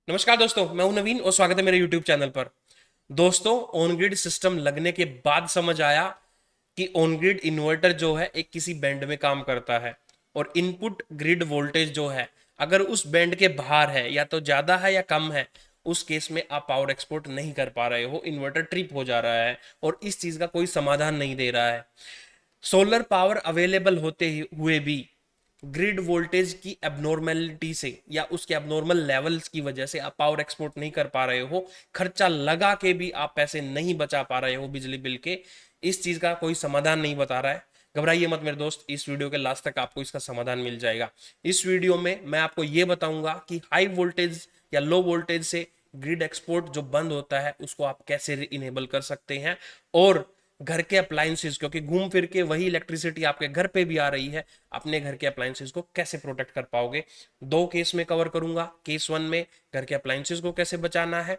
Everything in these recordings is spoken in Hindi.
नमस्कार दोस्तों, मैं हूं नवीन और स्वागत है मेरे YouTube चैनल पर। दोस्तों, ऑन ग्रिड सिस्टम लगने के बाद समझ आया कि ऑन ग्रिड इन्वर्टर जो है एक किसी बैंड में काम करता है और इनपुट ग्रिड वोल्टेज जो है अगर उस बैंड के बाहर है या तो ज़्यादा है या कम है, उस केस में आप पावर एक्सपोर्ट नहीं कर पा रहे हो, इन्वर्टर ट्रिप हो जा रहा है और इस चीज़ का कोई समाधान नहीं दे रहा है। सोलर पावर अवेलेबल होते हुए भी ग्रिड वोल्टेज की एबनॉर्मेलिटी से या उसके एबनॉर्मल लेवल्स की वजह से आप पावर एक्सपोर्ट नहीं कर पा रहे हो, खर्चा लगा के भी आप पैसे नहीं बचा पा रहे हो बिजली बिल के। इस चीज का कोई समाधान नहीं बता रहा है। घबराइए मत मेरे दोस्त, इस वीडियो के लास्ट तक आपको इसका समाधान मिल जाएगा। इस वीडियो में मैं आपको यह बताऊंगा कि हाई वोल्टेज या लो वोल्टेज से ग्रिड एक्सपोर्ट जो बंद होता है उसको आप कैसे इनेबल कर सकते हैं, और घर के अप्लायंसेस, क्योंकि घूम फिर के वही इलेक्ट्रिसिटी आपके घर पे भी आ रही है, अपने घर के अप्लायंसेस को कैसे प्रोटेक्ट कर पाओगे। दो केस में कवर करूंगा। केस वन में घर के अप्लायंसेस को कैसे बचाना है,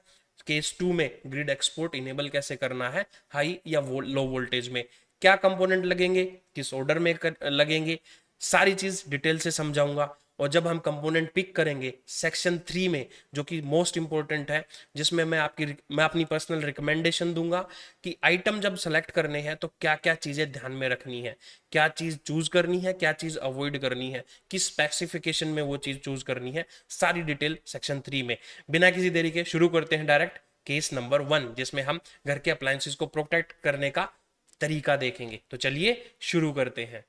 केस टू में ग्रिड एक्सपोर्ट इनेबल कैसे करना है हाई या लो वोल्टेज में, क्या कंपोनेंट लगेंगे, किस ऑर्डर में लगेंगे, सारी चीज डिटेल से समझाऊंगा। और जब हम कंपोनेंट पिक करेंगे सेक्शन 3 में, जो कि मोस्ट इंपॉर्टेंट है, जिसमें मैं अपनी पर्सनल रिकमेंडेशन दूंगा कि आइटम जब सेलेक्ट करने हैं तो क्या क्या चीजें ध्यान में रखनी है, क्या चीज चूज करनी है, क्या चीज अवॉइड करनी है, किस स्पेसिफिकेशन में वो चीज चूज करनी है, सारी डिटेल सेक्शन 3 में। बिना किसी देरी के शुरू करते हैं डायरेक्ट केस नंबर 1, जिसमें हम घर के अप्लायंसेस को प्रोटेक्ट करने का तरीका देखेंगे। तो चलिए शुरू करते हैं।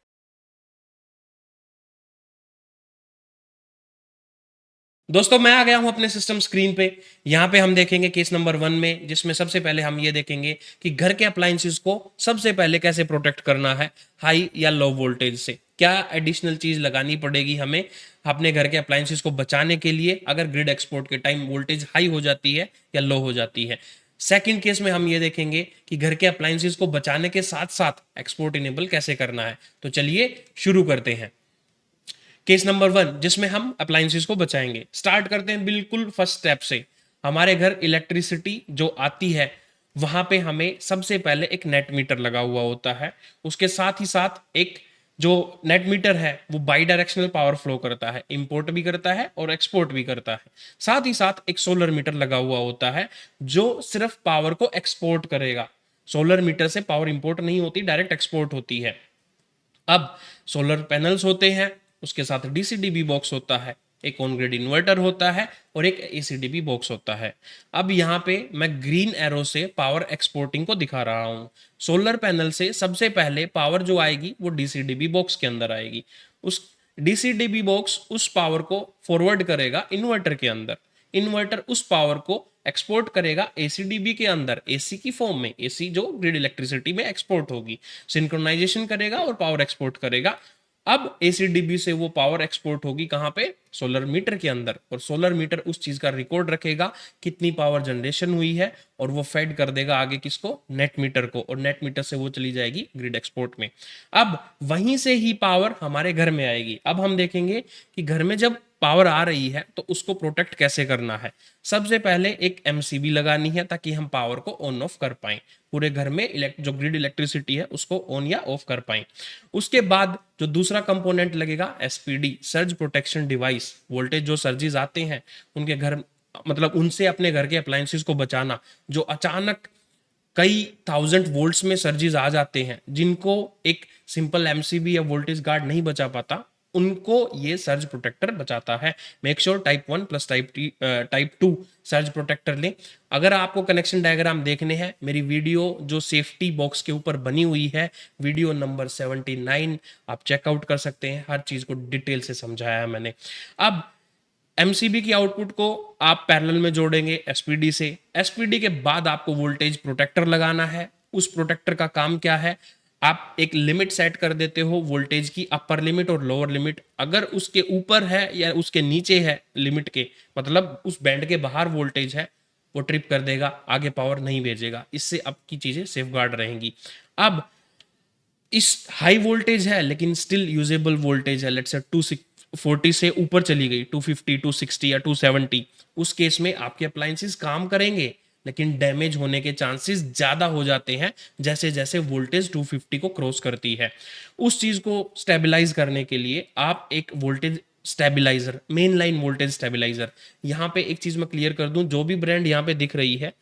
दोस्तों, मैं आ गया हूं अपने सिस्टम स्क्रीन पे। यहां पे हम देखेंगे केस नंबर 1 में, जिसमें सबसे पहले हम ये देखेंगे कि घर के अप्लायंसेस को सबसे पहले कैसे प्रोटेक्ट करना है हाई या लो वोल्टेज से। क्या एडिशनल चीज लगानी पड़ेगी हमें अपने घर के अप्लायंसेस को बचाने के लिए अगर ग्रिड एक्सपोर्ट के टाइम वोल्टेज हाई हो जाती है या लो हो जाती है। सेकंड केस में हम ये देखेंगे कि घर के अप्लायंसेस को बचाने के साथ साथ एक्सपोर्ट इनेबल कैसे करना है। तो चलिए शुरू करते हैं। केस नंबर 1, जिसमें हम अप्लायंसेस को बचाएंगे, स्टार्ट करते हैं बिल्कुल फर्स्ट स्टेप से। हमारे घर इलेक्ट्रिसिटी जो आती है वहां पे हमें सबसे पहले एक नेट मीटर लगा हुआ होता है। उसके साथ ही साथ एक जो नेट मीटर है वो बाई डायरेक्शनल पावर फ्लो करता है, इंपोर्ट भी करता है और एक्सपोर्ट भी करता है। साथ ही साथ एक सोलर मीटर लगा हुआ होता है जो सिर्फ पावर को एक्सपोर्ट करेगा। सोलर मीटर से पावर इंपोर्ट नहीं होती, डायरेक्ट एक्सपोर्ट होती है। अब सोलर पैनल्स होते हैं, उसके साथ डीसीडीबी बॉक्स होता है, एक ऑन ग्रिड इन्वर्टर होता है और एक एसीडीबी बॉक्स होता है। अब यहाँ पे मैं ग्रीन एरो से पावर एक्सपोर्टिंग को दिखा रहा हूँ। सोलर पैनल से सबसे पहले पावर जो आएगी वो डीसीडीबी बॉक्स के अंदर आएगी। उस डीसीडीबी बॉक्स उस पावर को फॉरवर्ड करेगा इन्वर्टर के अंदर। इन्वर्टर उस पावर को एक्सपोर्ट करेगा एसीडीबी के अंदर, एसी की फॉर्म में, एसी जो ग्रिड इलेक्ट्रिसिटी में एक्सपोर्ट होगी। सिंक्रोनाइजेशन करेगा और पावर एक्सपोर्ट करेगा। अब एसीडीबी से वो पावर एक्सपोर्ट होगी कहां पे, सोलर मीटर के अंदर, और सोलर मीटर उस चीज का रिकॉर्ड रखेगा कितनी पावर जनरेशन हुई है, और वो फेड कर देगा आगे किसको, नेट मीटर को, और नेट मीटर से वो चली जाएगी ग्रिड एक्सपोर्ट में। अब वहीं से ही पावर हमारे घर में आएगी। अब हम देखेंगे कि घर में जब पावर आ रही है तो उसको प्रोटेक्ट कैसे करना है। सबसे पहले एक एमसीबी लगानी है ताकि हम पावर को ऑन ऑफ कर पाएं, पूरे घर में जो ग्रिड इलेक्ट्रिसिटी है उसको ऑन या ऑफ कर पाएं। उसके बाद जो दूसरा कंपोनेंट लगेगा SPD, surge protection device. Voltage जो सर्जिस आते हैं उनके घर, मतलब उनसे अपने घर के अप्लायंसेस को बचाना। जो अचानक कई 1000 वोल्ट्स में सर्जिस आ जाते हैं, जिनको एक सिंपल एमसीबी या वोल्टेज गार्ड नहीं बचा पाता, उनको ये सर्ज प्रोटेक्टर बचाता है। Make sure type 1 plus type 2 surge protector लें। अगर आपको कनेक्शन डायग्राम देखने हैं, मेरी वीडियो जो सेफ्टी बॉक्स के ऊपर बनी हुई है, वीडियो नंबर 79, आप चेकआउट कर सकते हैं। हर चीज को डिटेल से समझाया है मैंने। अब एमसीबी की आउटपुट को आप पैरेलल में जोड़ेंगे एसपीडी से। एसपीडी के बाद आपको वोल्टेज प्रोटेक्टर लगाना है। उस प्रोटेक्टर का काम क्या है, आप एक लिमिट सेट कर देते हो वोल्टेज की, अपर लिमिट और लोअर लिमिट। अगर उसके ऊपर है या उसके नीचे है लिमिट के, मतलब उस बैंड के बाहर वोल्टेज है, वो ट्रिप कर देगा, आगे पावर नहीं भेजेगा। इससे आपकी चीजें सेफ गार्ड रहेंगी। अब इस हाई वोल्टेज है लेकिन स्टिल यूजेबल वोल्टेज है, लेट्स से 240 से ऊपर चली गई, 250, 260 या 270, उस केस में आपके अप्लायंसेस काम करेंगे लेकिन डैमेज होने के चांसेस ज्यादा हो जाते हैं जैसे जैसे वोल्टेज 250 को क्रॉस करती है। उस चीज को स्टेबलाइज करने के लिए आप एक voltage stabiliser, main line voltage stabiliser. यहाँ पे एक चीज मैं क्लियर कर दूं, जो भी ब्रांड यहाँ पे दिख रही है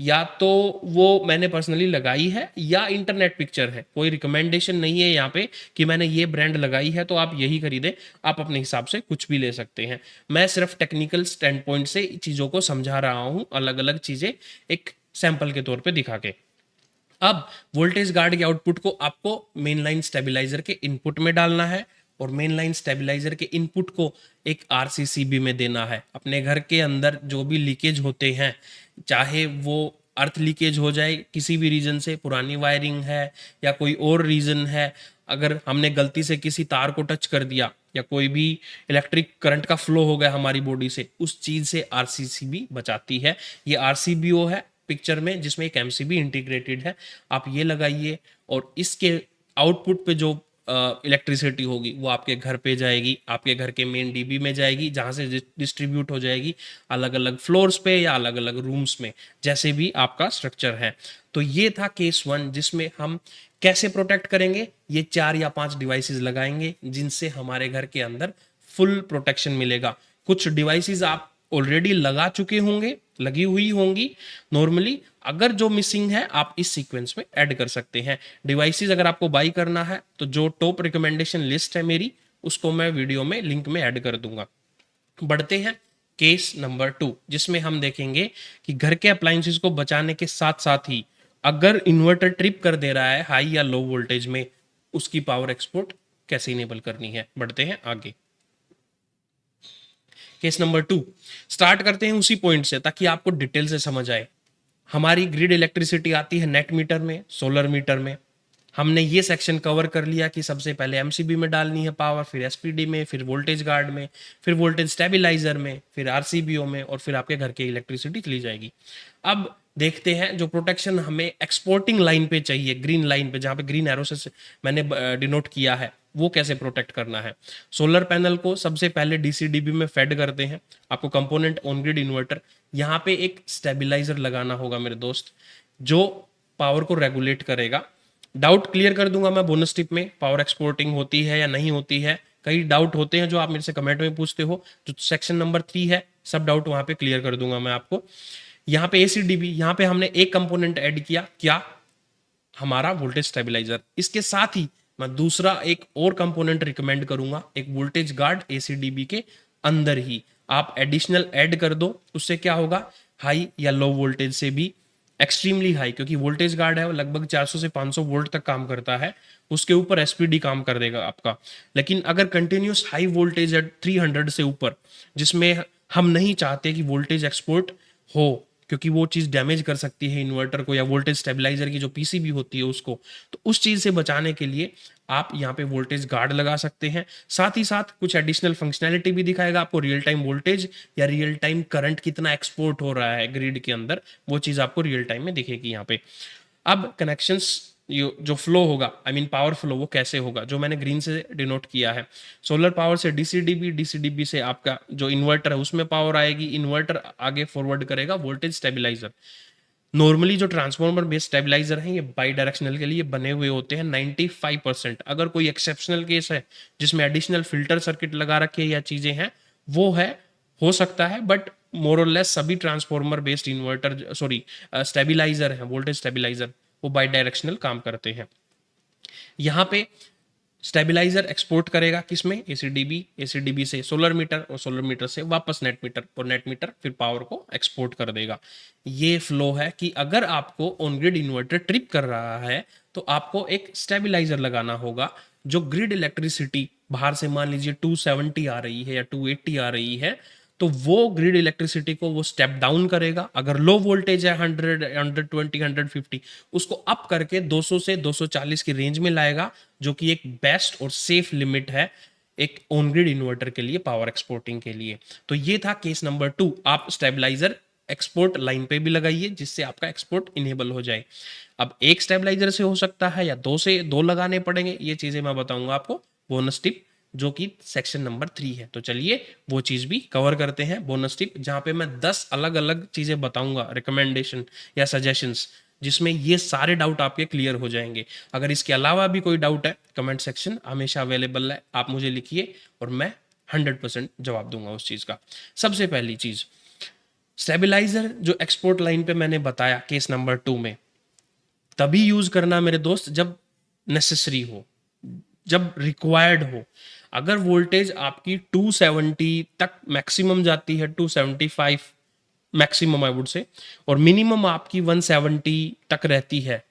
या तो वो मैंने पर्सनली लगाई है या इंटरनेट पिक्चर है, कोई रिकमेंडेशन नहीं है यहाँ पे कि मैंने ये ब्रांड लगाई है तो आप यही खरीदें। आप अपने हिसाब से कुछ भी ले सकते हैं। मैं सिर्फ टेक्निकल स्टैंड पॉइंट से चीज़ों को समझा रहा हूँ, अलग अलग चीज़ें एक सैंपल के तौर पे दिखा के। अब वोल्टेज गार्ड के आउटपुट को आपको मेन लाइन स्टेबलाइजर के इनपुट में डालना है और मेन लाइन स्टेबलाइजर के इनपुट को एक आरसीसीबी में देना है। अपने घर के अंदर जो भी लीकेज होते हैं, चाहे वो अर्थ लीकेज हो जाए किसी भी रीजन से, पुरानी वायरिंग है या कोई और रीजन है, अगर हमने गलती से किसी तार को टच कर दिया या कोई भी इलेक्ट्रिक करंट का फ्लो हो गया हमारी बॉडी से, उस चीज से आरसीसीबी बचाती है। ये आरसीबीओ है पिक्चर में, जिसमें एक एमसीबी इंटीग्रेटेड है। आप ये लगाइए और इसके आउटपुट पे जो इलेक्ट्रिसिटी होगी वो आपके घर पे जाएगी, आपके घर के मेन डीबी में जाएगी, जहां से डिस्ट्रीब्यूट हो जाएगी अलग अलग फ्लोर्स पे या अलग अलग रूम्स में, जैसे भी आपका स्ट्रक्चर है। तो ये था केस 1, जिसमें हम कैसे प्रोटेक्ट करेंगे। ये 4 या 5 डिवाइसेस लगाएंगे जिनसे हमारे घर के अंदर फुल प्रोटेक्शन मिलेगा। कुछ डिवाइसेस आप ऑलरेडी लगा चुके होंगे, लगी हुई होंगी नॉर्मली। अगर जो मिसिंग है आप इस सीक्वेंस में ऐड कर सकते हैं। डिवाइसेस अगर आपको बाई करना है तो जो टॉप रिकमेंडेशन लिस्ट है मेरी, उसको मैं वीडियो में लिंक में ऐड कर दूंगा। बढ़ते हैं केस नंबर 2, जिसमें हम देखेंगे कि घर के अप्लायंसेस को बचाने के साथ साथ ही अगर इन्वर्टर ट्रिप कर दे रहा है हाई या लो वोल्टेज में, उसकी पावर एक्सपोर्ट कैसे इनेबल करनी है। बढ़ते हैं आगे। केस नंबर 2 स्टार्ट करते हैं उसी पॉइंट से ताकि आपको डिटेल से समझ आए। हमारी ग्रिड इलेक्ट्रिसिटी आती है नेट मीटर में, सोलर मीटर में। हमने ये सेक्शन कवर कर लिया कि सबसे पहले एमसीबी में डालनी है पावर, फिर एसपीडी में, फिर वोल्टेज गार्ड में, फिर वोल्टेज स्टेबलाइजर में, फिर आरसीबीओ में, और फिर आपके घर की इलेक्ट्रिसिटी चली जाएगी। अब देखते हैं जो प्रोटेक्शन हमें एक्सपोर्टिंग लाइन पे चाहिए, ग्रीन लाइन पे, जहां पे ग्रीन एरो से मैंने डिनोट किया है, वो कैसे प्रोटेक्ट करना है। सोलर पैनल को सबसे पहले डीसीडीबी में फेड करते हैं। आपको कंपोनेंट ऑन ग्रिड इन्वर्टर, यहाँ पे एक स्टेबलाइजर लगाना होगा मेरे दोस्त, जो पावर को रेगुलेट करेगा। डाउट क्लियर कर दूंगा मैं बोनस टिप में, पावर एक्सपोर्टिंग होती है या नहीं होती है। कई डाउट होते हैं जो आप मेरे से कमेंट में पूछते हो, जो सेक्शन नंबर 3 है, सब डाउट वहां पे क्लियर कर दूंगा मैं आपको। यहाँ पे एसीडीबी, यहाँ पे हमने एक कंपोनेंट ऐड किया, क्या, हमारा वोल्टेज स्टेबलाइजर। इसके साथ ही मैं दूसरा एक और कंपोनेंट रिकमेंड करूंगा, एक वोल्टेज गार्ड एसीडीबी के अंदर ही आप एडिशनल ऐड कर दो। उससे क्या होगा, हाई या लो वोल्टेज से भी एक्सट्रीमली हाई, क्योंकि वोल्टेज गार्ड है वो लगभग 400 से 500 वोल्ट तक काम करता है, उसके ऊपर एसपीडी काम कर देगा आपका। लेकिन अगर कंटिन्यूस हाई वोल्टेज है 300 से ऊपर, जिसमें हम नहीं चाहते कि वोल्टेज एक्सपोर्ट हो, क्योंकि वो चीज़ डैमेज कर सकती है इन्वर्टर को या वोल्टेज स्टेबलाइजर की जो पीसीबी होती है उसको, तो उस चीज़ से बचाने के लिए आप यहाँ पे वोल्टेज गार्ड लगा सकते हैं। साथ ही साथ कुछ एडिशनल फंक्शनैलिटी भी दिखाएगा आपको, रियल टाइम वोल्टेज या रियल टाइम करंट कितना एक्सपोर्ट हो रहा है ग्रिड के अंदर, वो चीज़ आपको रियल टाइम में दिखेगी यहाँ पे। अब कनेक्शंस जो फ्लो होगा, आई मीन पावर फ्लो, वो कैसे होगा, जो मैंने ग्रीन से डिनोट किया है। सोलर पावर से डीसीडीबी, डीसीडीबी से आपका जो इन्वर्टर है उसमें पावर आएगी, इन्वर्टर आगे फॉरवर्ड करेगा वोल्टेज स्टेबलाइजर। नॉर्मली जो ट्रांसफॉर्मर बेस्ड स्टेबलाइजर हैं ये बाई डायरेक्शनल के लिए बने हुए होते हैं 95%। अगर कोई एक्सेप्शनल केस है जिसमें एडिशनल फिल्टर सर्किट लगा रखे या चीजें हैं, वो है, हो सकता है, बट मोर और लेस सभी transformer based inverter, sorry stabiliser है, वोल्टेज स्टेबलाइजर, वो बाई डायरेक्शनल काम करते हैं। यहाँ पे स्टेबलाइजर एक्सपोर्ट करेगा किसमें, एसीडीबी, एसीडीबी से सोलर मीटर और सोलर मीटर से वापस नेट मीटर, और नेट मीटर फिर पावर को एक्सपोर्ट कर देगा। ये फ्लो है कि अगर आपको ऑन ग्रिड इन्वर्टर ट्रिप कर रहा है तो आपको एक स्टेबलाइजर लगाना होगा। जो ग्रिड इलेक्ट्रिसिटी बाहर से मान लीजिए 270 आ रही है या 280 आ रही है, तो वो ग्रिड इलेक्ट्रिसिटी को वो स्टेप डाउन करेगा। अगर लो वोल्टेज है 100, 120, 150, उसको अप करके 200 से 240 की रेंज में लाएगा, जो कि एक बेस्ट और सेफ लिमिट है एक ऑन ग्रिड इन्वर्टर के लिए, पावर एक्सपोर्टिंग के लिए। तो ये था केस नंबर 2। आप स्टेबलाइजर एक्सपोर्ट लाइन पे भी लगाइए जिससे आपका एक्सपोर्ट इनेबल हो जाए। अब एक स्टेबलाइजर से हो सकता है या दो लगाने पड़ेंगे, ये चीजें मैं बताऊंगा आपको बोनस टिप, जो कि सेक्शन नंबर 3 है। तो चलिए वो चीज भी कवर करते हैं, बोनस टिप, जहां पे मैं 10 अलग अलग चीजें बताऊंगा, रिकमेंडेशन या सजेशंस, जिसमें ये सारे डाउट आपके क्लियर हो जाएंगे। अगर इसके अलावा भी कोई डाउट है, कमेंट सेक्शन हमेशा अवेलेबल है, आप मुझे लिखिए और मैं 100% जवाब दूंगा उस चीज़ का। सबसे पहली चीज़, स्टेबलाइजर जो एक्सपोर्ट लाइन पे मैंने बताया केस नंबर 2 में, तभी यूज करना मेरे दोस्त जब नेसेसरी हो, जब रिक्वायर्ड हो। अगर वोल्टेज आपकी 270 तक मैक्सिमम जाती है, 275 मैक्सिमम आई वुड से, और मिनिमम आपकी 170 तक रहती है,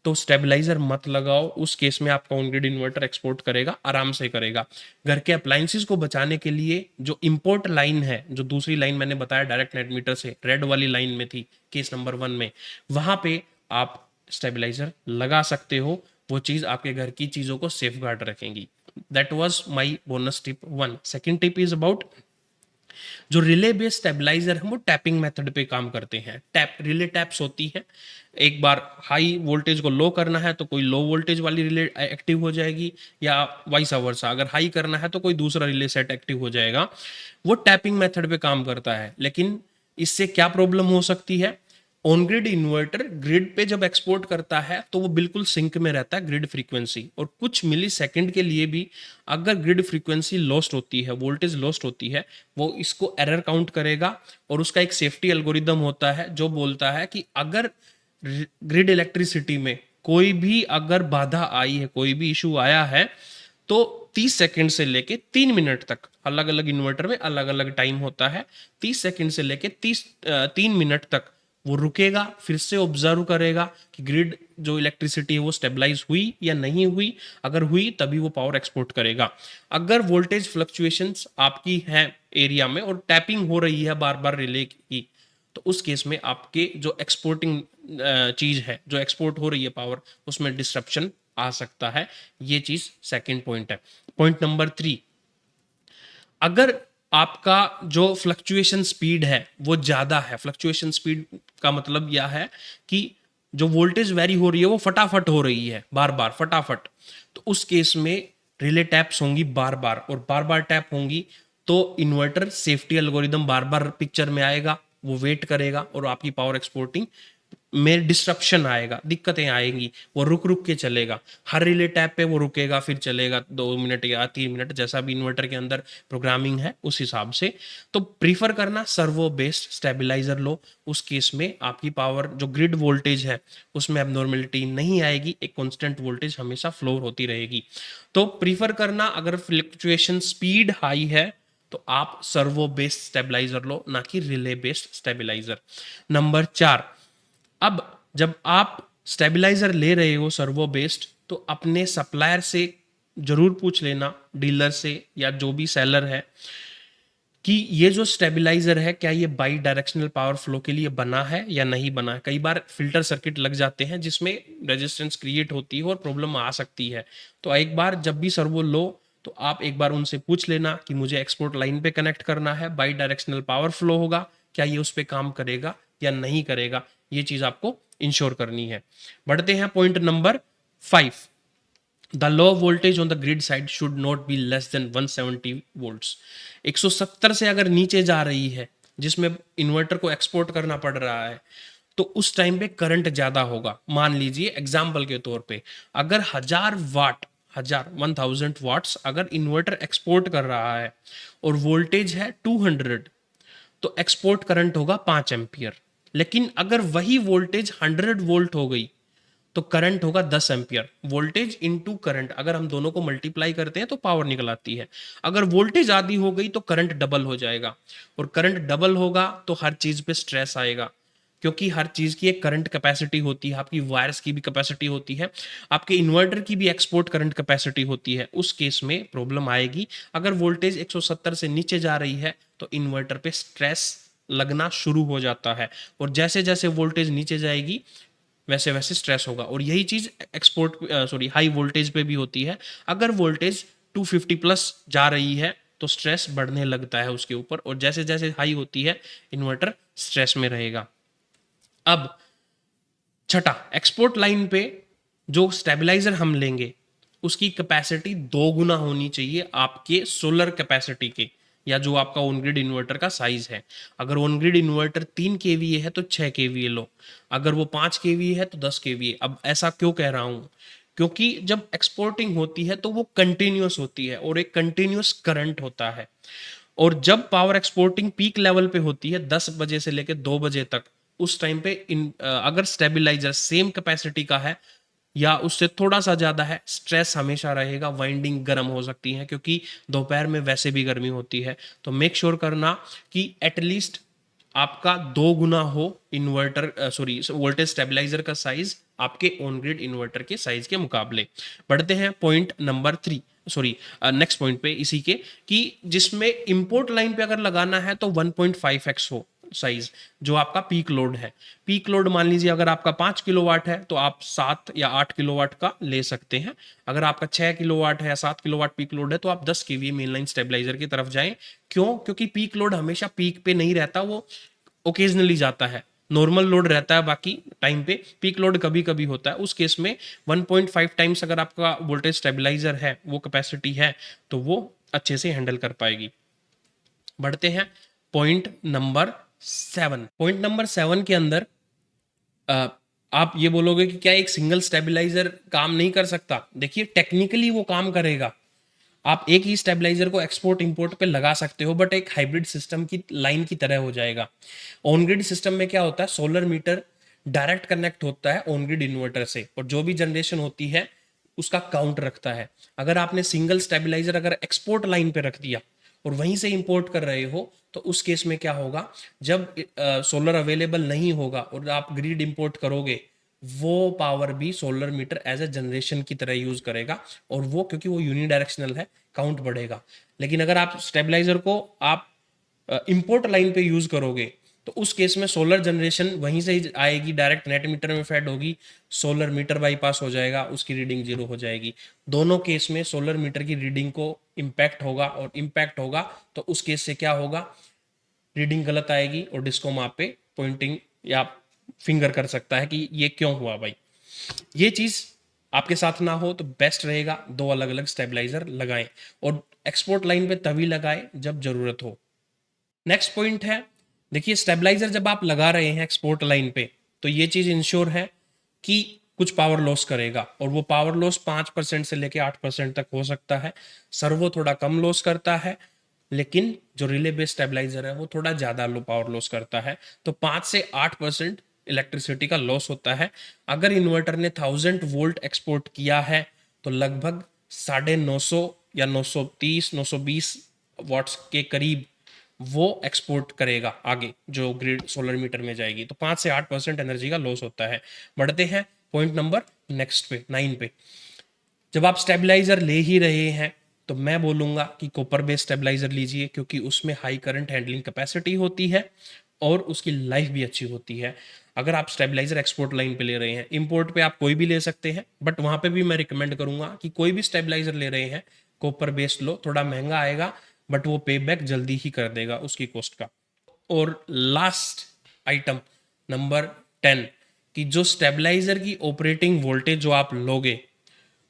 तो स्टेबलाइजर मत लगाओ। उस केस में आपका ऑन ग्रिड इन्वर्टर एक्सपोर्ट करेगा, आराम से करेगा। घर के अप्लायंसेस को बचाने के लिए जो इंपोर्ट लाइन है, जो दूसरी लाइन मैंने बताया डायरेक्ट नेट मीटर से, रेड वाली लाइन में थी केस नंबर 1 में, वहां पे आप स्टेबलाइजर लगा सकते हो। वो चीज आपके घर की चीजों को सेफ गार्ड रखेंगी। That was my bonus tip 1। Second tip is about जो रिले बेस्ड स्टेबलाइजर है वो टैपिंग मेथड पे काम करते हैं। टैप रिले टैप्स होती है, एक बार हाई वोल्टेज को लो करना है तो कोई लो वोल्टेज वाली रिले एक्टिव हो जाएगी, या वाइस वर्सा, अगर हाई करना है तो कोई दूसरा रिले सेट एक्टिव हो जाएगा। वो टैपिंग मेथड पे काम करता है। लेकिन इससे क्या प्रॉब्लम हो सकती है, ऑन ग्रिड इन्वर्टर ग्रिड पे जब एक्सपोर्ट करता है तो वो बिल्कुल सिंक में रहता है ग्रिड फ्रीक्वेंसी, और कुछ मिली सेकेंड के लिए भी अगर ग्रिड फ्रीक्वेंसी लॉस्ट होती है, वोल्टेज लॉस्ट होती है, वो इसको एरर काउंट करेगा। और उसका एक सेफ्टी एल्गोरिदम होता है जो बोलता है कि अगर ग्रिड इलेक्ट्रिसिटी में कोई भी अगर बाधा आई है, कोई भी इशू आया है, तो 30 सेकंड से लेके 3 मिनट तक, अलग अलग इन्वर्टर में अलग अलग टाइम होता है, 30 सेकंड से लेके 3 मिनट तक वो रुकेगा, फिर से ऑब्जर्व करेगा कि ग्रिड जो इलेक्ट्रिसिटी है वो स्टेबलाइज हुई या नहीं हुई। अगर हुई तभी वो पावर एक्सपोर्ट करेगा। अगर वोल्टेज फ्लक्चुएशंस आपकी है एरिया में और टैपिंग हो रही है बार बार रिले की, तो उस केस में आपके जो एक्सपोर्टिंग चीज है, जो एक्सपोर्ट हो रही है पावर, उसमें डिस्ट्रप्शन आ सकता है। ये चीज सेकंड पॉइंट है। पॉइंट नंबर 3, अगर आपका जो फ्लक्चुएशन स्पीड है वो ज्यादा है, फ्लक्चुएशन स्पीड का मतलब यह है कि जो वोल्टेज वेरी हो रही है वो फटाफट हो रही है, बार बार फटाफट, तो उस केस में रिले टैप्स होंगी बार बार, और बार बार टैप होंगी तो इन्वर्टर सेफ्टी एल्गोरिदम बार बार पिक्चर में आएगा, वो वेट करेगा और आपकी पावर एक्सपोर्टिंग में डिस्ट्रप्शन आएगा, दिक्कतें आएंगी। वो रुक रुक के चलेगा, हर रिले टैप पे वो रुकेगा, फिर चलेगा 2 मिनट या 3 मिनट, जैसा भी इन्वर्टर के अंदर प्रोग्रामिंग है उस हिसाब से। तो प्रीफर करना सर्वो बेस्ड स्टेबलाइजर लो। उस केस में आपकी पावर जो ग्रिड वोल्टेज है उसमें एबनॉर्मेलिटी नहीं आएगी, एक कांस्टेंट वोल्टेज हमेशा फ्लो होती रहेगी। तो प्रीफर करना, अगर फ्लक्चुएशन स्पीड हाई है तो आप सर्वो बेस्ड स्टेबलाइजर लो, ना कि रिले बेस्ड स्टेबलाइजर। नंबर 4, अब जब आप स्टेबलाइजर ले रहे हो सर्वो बेस्ड, तो अपने सप्लायर से जरूर पूछ लेना, डीलर से या जो भी सेलर है, कि ये जो स्टेबलाइजर है क्या ये बाई डायरेक्शनल पावर फ्लो के लिए बना है या नहीं बना है। कई बार फिल्टर सर्किट लग जाते हैं जिसमें रेजिस्टेंस क्रिएट होती है और प्रॉब्लम आ सकती है। तो एक बार जब भी सर्वो लो तो आप एक बार उनसे पूछ लेना कि मुझे एक्सपोर्ट लाइन पे कनेक्ट करना है, बाई डायरेक्शनल पावर फ्लो होगा, क्या ये उस पर काम करेगा या नहीं करेगा। ये चीज आपको इंश्योर करनी है। बढ़ते हैं point number 5। The low voltage on the grid side should not be less than 170 volts. 170 से अगर नीचे जा रही है, जिसमें इन्वर्टर को एक्सपोर्ट करना पड़ रहा है, तो उस टाइम पे करंट ज्यादा होगा। मान लीजिए एग्जाम्पल के तौर पे, अगर 1000 वाट, 1000 अगर इन्वर्टर एक्सपोर्ट कर रहा है और वोल्टेज है 200, तो एक्सपोर्ट करंट होगा 5 एम्पियर। लेकिन अगर वही वोल्टेज 100 वोल्ट हो गई तो करंट होगा 10 एम्पियर। वोल्टेज इनटू करंट, अगर हम दोनों को मल्टीप्लाई करते हैं तो पावर निकल आती है। अगर वोल्टेज आधी हो गई तो करंट डबल हो जाएगा, और करंट डबल होगा तो हर चीज पे स्ट्रेस आएगा, क्योंकि हर चीज की एक करंट कैपेसिटी होती है। आपकी वायर्स की भी कैपेसिटी होती है, आपके इन्वर्टर की भी एक्सपोर्ट करंट कैपेसिटी होती है। उस केस में प्रॉब्लम आएगी। अगर वोल्टेज 170 से नीचे जा रही है तो इन्वर्टर पे स्ट्रेस लगना शुरू हो जाता है, और जैसे जैसे वोल्टेज नीचे जाएगी वैसे वैसे स्ट्रेस होगा। और यही चीज हाई वोल्टेज पे भी होती है। अगर वोल्टेज 250 प्लस जा रही है तो स्ट्रेस बढ़ने लगता है उसके ऊपर, और जैसे जैसे हाई होती है इन्वर्टर स्ट्रेस में रहेगा। अब छठा, एक्सपोर्ट लाइन पे जो स्टेबलाइजर हम लेंगे उसकी कैपेसिटी 2 गुना होनी चाहिए आपके सोलर कैपेसिटी के, या जो आपका ऑन ग्रिड इन्वर्टर का साइज है। अगर ऑन ग्रिड इन्वर्टर 3 kVA है तो 6 kVA लो, अगर वो 5 kVA है तो 10 kVA। अब ऐसा क्यों कह रहा हूं क्योंकि जब एक्सपोर्टिंग होती है तो वो कंटिन्यूअस होती है और एक कंटिन्यूअस करंट होता है। और जब पावर एक्सपोर्टिंग पीक लेवल पे होती है 10 बजे से लेकर 2 बजे तक, उस टाइम पे अगर स्टेबलाइजर सेम कैपेसिटी का है या उससे थोड़ा सा ज्यादा है, स्ट्रेस हमेशा रहेगा, वाइंडिंग गर्म हो सकती है क्योंकि दोपहर में वैसे भी गर्मी होती है। तो मेक श्योर करना कि एटलीस्ट आपका 2 गुना हो इन्वर्टर वोल्टेज स्टेबलाइजर का साइज आपके ऑन ग्रिड इन्वर्टर के साइज के मुकाबले। बढ़ते हैं पॉइंट नंबर 3, नेक्स्ट पॉइंट पे इसी के, कि जिसमें इंपोर्ट लाइन पे अगर लगाना है तो 1.5x हो साइज, जो आपका पीक लोड है। पीक लोड मान लीजिए अगर आपका 5 किलोवाट है तो आप 7 या 8 किलोवाट का ले सकते हैं। अगर आपका 6 किलोवाट है या 7 किलोवाट पीक लोड है तो आप 10 केवीए मेन लाइन स्टेबलाइजर की तरफ जाएं। क्यों? क्योंकि पीक लोड हमेशा पीक पे नहीं रहता, वो ओकेजनली जाता है। नॉर्मल लोड रहता है बाकी टाइम पे, पीक लोड कभी कभी होता है। उस केस में 1.5 टाइम्स अगर आपका वोल्टेज स्टेबलाइजर है, वो कैपेसिटी है, तो वो अच्छे से हैंडल कर पाएगी। बढ़ते हैं पॉइंट नंबर 7। पॉइंट नंबर 7 के अंदर आप ये बोलोगे कि क्या एक सिंगल स्टेबलाइजर काम नहीं कर सकता? देखिए टेक्निकली वो काम करेगा। आप एक ही स्टेबलाइजर को एक्सपोर्ट इंपोर्ट पे लगा सकते हो, बट एक हाइब्रिड सिस्टम की लाइन की तरह हो जाएगा। ऑन ग्रिड सिस्टम में क्या होता है, सोलर मीटर डायरेक्ट कनेक्ट होता है ऑन ग्रिड इन्वर्टर से, और जो भी जनरेशन होती है उसका काउंट रखता है। अगर आपने सिंगल स्टेबलाइजर अगर एक्सपोर्ट लाइन पे रख दिया और वहीं से इंपोर्ट कर रहे हो, तो उस केस में क्या होगा, जब सोलर अवेलेबल नहीं होगा और आप ग्रिड इंपोर्ट करोगे, वो पावर भी solar meter as a generation की तरह यूज करेगा, और वो क्योंकि वो यूनिडायरेक्शनल है, काउंट बढ़ेगा। लेकिन अगर आप स्टेबलाइजर को आप इंपोर्ट लाइन पे यूज करोगे, तो उस केस में सोलर जनरेशन वहीं से ही आएगी, डायरेक्ट नेट मीटर में फेड होगी, सोलर मीटर बाईपास हो जाएगा, उसकी रीडिंग जीरो हो जाएगी। दोनों केस में सोलर मीटर की रीडिंग को इम्पैक्ट होगा, और इम्पैक्ट होगा तो उस केस से क्या होगा, रीडिंग गलत आएगी और डिस्कॉम आप पे पॉइंटिंग या फिंगर कर सकता है कि ये क्यों हुआ भाई। ये चीज आपके साथ ना हो तो बेस्ट रहेगा 2 अलग अलग स्टेबलाइजर लगाएं, और एक्सपोर्ट लाइन पे तभी लगाएं जब जरूरत हो। नेक्स्ट पॉइंट है, देखिए स्टेबलाइजर जब आप लगा रहे हैं एक्सपोर्ट लाइन पे, तो ये चीज इंश्योर है कि कुछ पावर लॉस करेगा, और वो पावर लॉस 5% से लेके 8% तक हो सकता है। सर्वो थोड़ा कम लॉस करता है, लेकिन जो रिले बेस्ड स्टेबलाइजर है वो थोड़ा ज्यादा लो पावर लॉस करता है। तो 5 से 8% इलेक्ट्रिसिटी का लॉस होता है। अगर इन्वर्टर ने 1000 वोल्ट एक्सपोर्ट किया है तो लगभग 950 या 930 920 वॉट्स के करीब वो एक्सपोर्ट करेगा आगे, जो ग्रिड सोलर मीटर में जाएगी। तो 5 से 8% एनर्जी का लॉस होता है। बढ़ते हैं पॉइंट नंबर नेक्स्ट पे 9 पे। जब आप स्टेबलाइजर ले ही रहे हैं तो मैं बोलूंगा कि कॉपर बेस्ड स्टेबलाइजर लीजिए, क्योंकि उसमें हाई करंट हैंडलिंग कैपेसिटी होती है और उसकी लाइफ भी अच्छी होती है। अगर आप स्टेबलाइजर एक्सपोर्ट लाइन पे ले रहे हैं, इंपोर्ट पे आप कोई भी ले सकते हैं, बट वहां पे भी मैं रिकमेंड करूंगा कि कोई भी स्टेबलाइजर ले रहे हैं कॉपर बेस्ड लो, थोड़ा महंगा आएगा बट वो पे बैक जल्दी ही कर देगा उसकी कॉस्ट का। और लास्ट आइटम नंबर 10, कि जो स्टेबलाइजर की ऑपरेटिंग वोल्टेज जो आप लोगे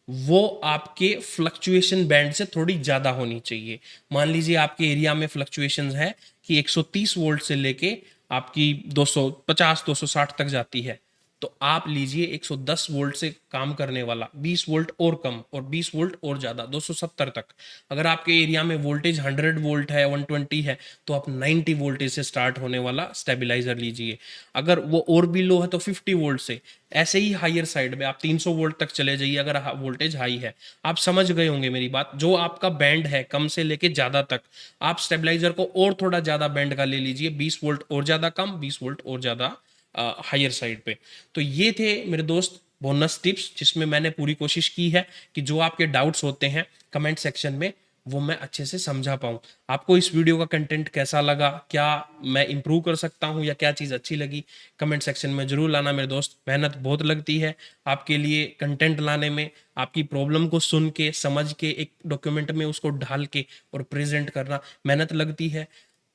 वो आपके फ्लक्चुएशन बैंड से थोड़ी ज़्यादा होनी चाहिए। मान लीजिए आपके एरिया में फ्लक्चुएशंस है कि 130 वोल्ट से लेके आपकी 250 260 तक जाती है, तो आप लीजिए 110 वोल्ट से काम करने वाला, 20 वोल्ट और कम और 20 वोल्ट और ज़्यादा 270 तक। अगर आपके एरिया में वोल्टेज 100 वोल्ट है, 120 है, तो आप 90 वोल्टेज से स्टार्ट होने वाला स्टेबलाइजर लीजिए। अगर वो और भी लो है तो 50 वोल्ट से। ऐसे ही हायर साइड में आप 300 वोल्ट तक चले जाइए अगर वोल्टेज हाई है। आप समझ गए होंगे मेरी बात। जो आपका बैंड है कम से लेके ज़्यादा तक, आप स्टेबलाइजर को और थोड़ा ज़्यादा बैंड का ले लीजिए, 20 वोल्ट और ज़्यादा कम, 20 वोल्ट और ज़्यादा हायर साइड पे। तो ये थे मेरे दोस्त बोनस टिप्स, जिसमें मैंने पूरी कोशिश की है कि जो आपके डाउट्स होते हैं कमेंट सेक्शन में वो मैं अच्छे से समझा पाऊँ। आपको इस वीडियो का कंटेंट कैसा लगा, क्या मैं इंप्रूव कर सकता हूँ या क्या चीज़ अच्छी लगी, कमेंट सेक्शन में जरूर लाना मेरे दोस्त। मेहनत बहुत लगती है आपके लिए कंटेंट लाने में, आपकी प्रॉब्लम को सुन के समझ के एक डॉक्यूमेंट में उसको ढाल के और प्रेजेंट करना मेहनत लगती है।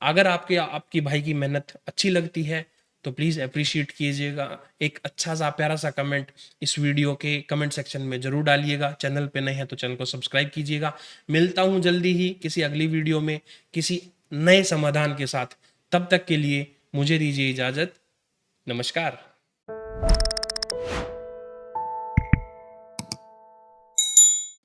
अगर आपकी भाई की मेहनत अच्छी लगती है तो प्लीज़ अप्रिशिएट कीजिएगा, एक अच्छा सा प्यारा सा कमेंट इस वीडियो के कमेंट सेक्शन में ज़रूर डालिएगा। चैनल पे नए हैं तो चैनल को सब्सक्राइब कीजिएगा। मिलता हूँ जल्दी ही किसी अगली वीडियो में किसी नए समाधान के साथ। तब तक के लिए मुझे दीजिए इजाज़त। नमस्कार।